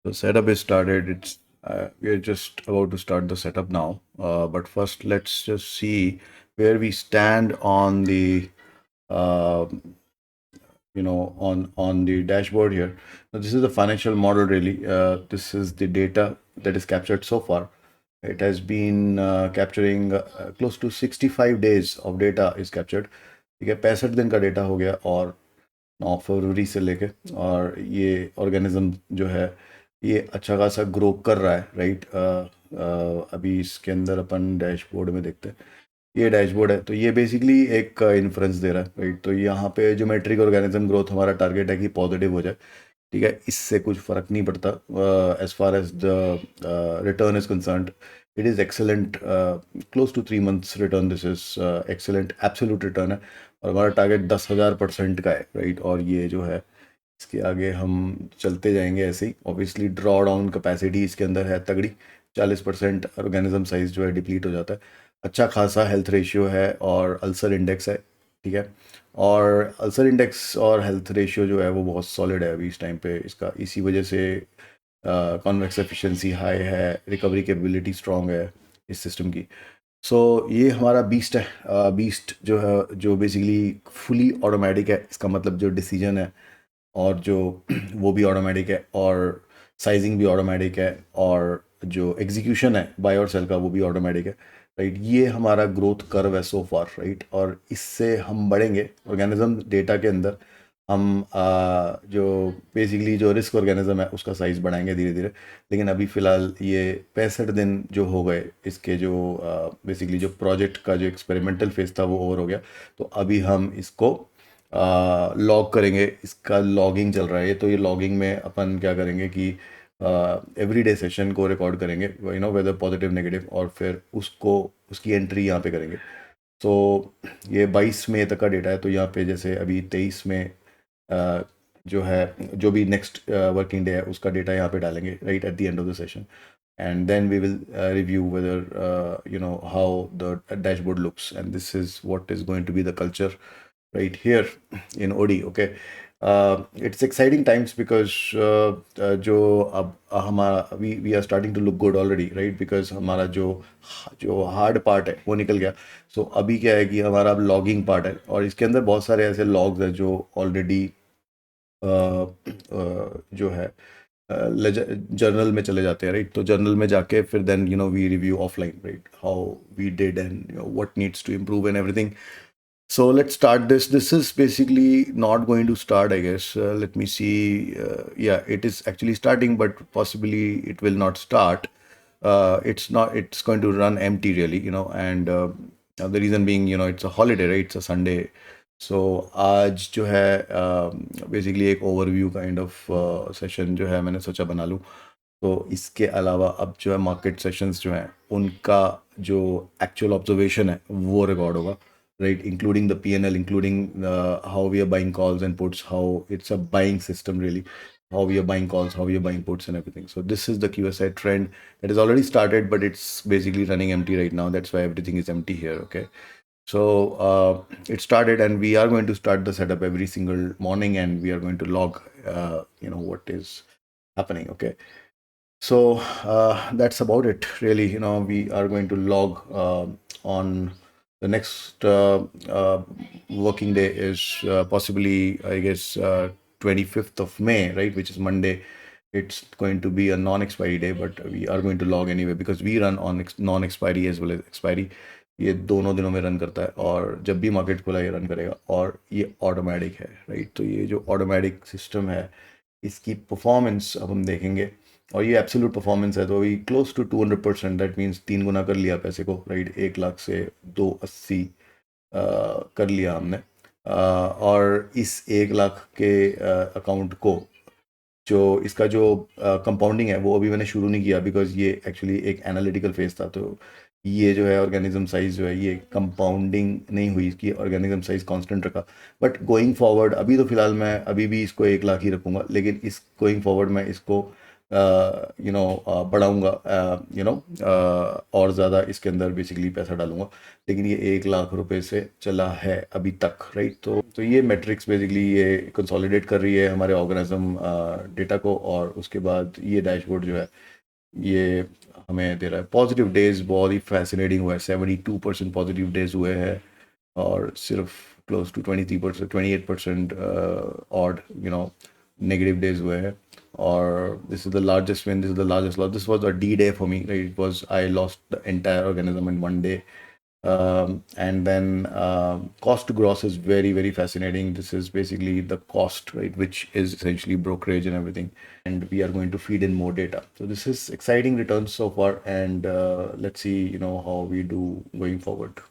The setup is started. It's We are just about to start the setup now. But first, let's just see where we stand on the uh, on the dashboard here. Now, this is the financial model really. This is the data that is captured so far. It has been capturing close to 65 days of data is captured. ठीक है, 65 दिन का data हो गया, और 9 फरवरी से लेके, और ये ऑर्गेनिज्म जो है ये अच्छा खासा ग्रो कर रहा है, राइट। अभी इसके अंदर अपन डैशबोर्ड में देखते हैं। ये डैशबोर्ड है, तो ये बेसिकली एक इन्फ्रेंस दे रहा है, राइट। तो यहाँ पे ज्योमेट्रिक ऑर्गेनिज्म ग्रोथ हमारा टारगेट है कि पॉजिटिव हो जाए, ठीक है। इससे कुछ फ़र्क नहीं पड़ता as far as the return is concerned. It is excellent, close to 3 months return, this is excellent absolute return है। और हमारा टारगेट 10,000% का है, राइट। और ये जो है इसके आगे हम चलते जाएंगे ऐसे ही। ऑब्वियसली ड्रॉ डाउन कैपेसिटी इसके अंदर है तगड़ी। 40% ऑर्गेनिज्म साइज जो है डिप्लीट हो जाता है। अच्छा खासा हेल्थ रेशियो है और अल्सर इंडेक्स है, ठीक है। और अल्सर इंडेक्स और हेल्थ रेशियो जो है वो बहुत सॉलिड है अभी इस टाइम पे इसका, इसी वजह से कॉन्वेक्स एफिशिएंसी हाई है, रिकवरी कैपेबिलिटी स्ट्रॉन्ग है इस सिस्टम की। सो ये हमारा बीस्ट है। बीस्ट जो है, जो बेसिकली फुली ऑटोमेटिक है, इसका मतलब जो डिसीजन है और जो वो भी ऑटोमेटिक है, और साइजिंग भी ऑटोमेटिक है, और जो एग्जीक्यूशन है बाय और सेल का वो भी ऑटोमेटिक है, राइट। ये हमारा ग्रोथ कर्व है सो फार, राइट। और इससे हम बढ़ेंगे ऑर्गेनिज्म डेटा के अंदर। हम जो बेसिकली जो रिस्क ऑर्गेनिज्म है उसका साइज़ बढ़ाएंगे धीरे धीरे। लेकिन अभी फ़िलहाल ये 65 दिन जो हो गए इसके, जो बेसिकली जो प्रोजेक्ट का जो एक्सपेरिमेंटल फेज़ था वो ओवर हो गया। तो अभी हम इसको लॉग करेंगे, इसका लॉगिंग चल रहा है। तो ये लॉगिंग में अपन क्या करेंगे कि एवरीडे सेशन को रिकॉर्ड करेंगे, वेदर पॉजिटिव नेगेटिव, और फिर उसको उसकी एंट्री यहाँ पे करेंगे। तो ये 22 मई तक का डेटा है। तो यहाँ पे जैसे अभी 23 में जो है, जो भी नेक्स्ट वर्किंग डे है उसका डेटा यहाँ पे डालेंगे, right, at the end of the session. And then we will review whether how the dashboard looks, and this is what is going to be the culture right here in OD. Okay, it's exciting times because जो अब हमारा we are starting to look good already, right, because हमारा जो hard part है वो निकल गया। सो अभी क्या है कि हमारा अब लॉगिंग पार्ट है, और इसके अंदर बहुत सारे ऐसे लॉग्स हैं जो ऑलरेडी जो है जर्नल में चले जाते हैं, राइट। तो जर्नल में जाके फिर then we review offline, right, how we did and what needs to improve and everything. So let's start this. This is basically not going to start, I guess. Let me see. Yeah, it is actually starting, but possibly it will not start. It's not. It's going to run empty, really. And the reason being, it's a holiday, right? It's a Sunday. So आज जो है basically एक overview kind of session जो है मैंने सोचा बना लूँ। तो इसके अलावा अब जो है मार्केट सेशंस जो हैं उनका जो एक्चुअल ऑब्जर्वेशन है वो रिकॉर्ड होगा, right, including the PNL, including how we are buying calls and puts, how it's a buying system really, how we are buying calls, how we are buying puts and everything. So this is the QSI trend that has already started, but it's basically running empty right now. That's why everything is empty here. Okay, so it started, and we are going to start the setup every single morning, and we are going to log what is happening. Okay, so that's about it, really. We are going to log on the next working day is possibly, I guess, 25th of May, right, which is Monday. It's going to be a non-expiry day, but we are going to log anyway because we run on non-expiry as well as expiry. ये दोनों दिनों में run करता है, और जब भी market खुला ये रन करेगा, और ये ऑटोमेटिक है, राइट। तो ये जो ऑटोमेटिक सिस्टम है इसकी परफॉर्मेंस अब हम देखेंगे, और ये एब्सोल्यूट परफॉर्मेंस है। तो अभी क्लोज टू 200%, दैट मीन्स 3 गुना कर लिया पैसे को, राइट। 1 लाख से 280 कर लिया हमने। और इस 1 लाख के अकाउंट को, जो इसका जो कंपाउंडिंग है वो अभी मैंने शुरू नहीं किया, बिकॉज ये एक्चुअली एक एनालिटिकल फेज था। तो ये जो है ऑर्गेनिज्म साइज जो है ये कंपाउंडिंग नहीं हुई, इसकी ऑर्गेनिज्म साइज कांस्टेंट रखा। बट गोइंग फॉरवर्ड अभी तो फिलहाल मैं अभी भी इसको 1 लाख ही रखूँगा, लेकिन इस गोइंग फॉरवर्ड मैं इसको बढ़ाऊंगा, और ज़्यादा इसके अंदर बेसिकली पैसा डालूंगा। लेकिन ये 1 लाख रुपए से चला है अभी तक, राइट? तो ये मैट्रिक्स बेसिकली ये कंसोलिडेट कर रही है हमारे ऑर्गेनिज्म डेटा को, और उसके बाद ये डैशबोर्ड जो है ये हमें दे रहा है। पॉजिटिव डेज बहुत ही फैसिनेटिंग हुआ है, 72% पॉजिटिव डेज हुए हैं, और सिर्फ close to 23%, 28% odd negative days हुए हैं। और this is the largest win, this is the largest loss, this was a D day for me, right? It was, I lost the entire organism in one day. And then cost to gross is very, very fascinating. This is basically the cost, right, which is essentially brokerage and everything. And we are going to feed in more data. So this is exciting returns so far, and let's see, how we do going forward.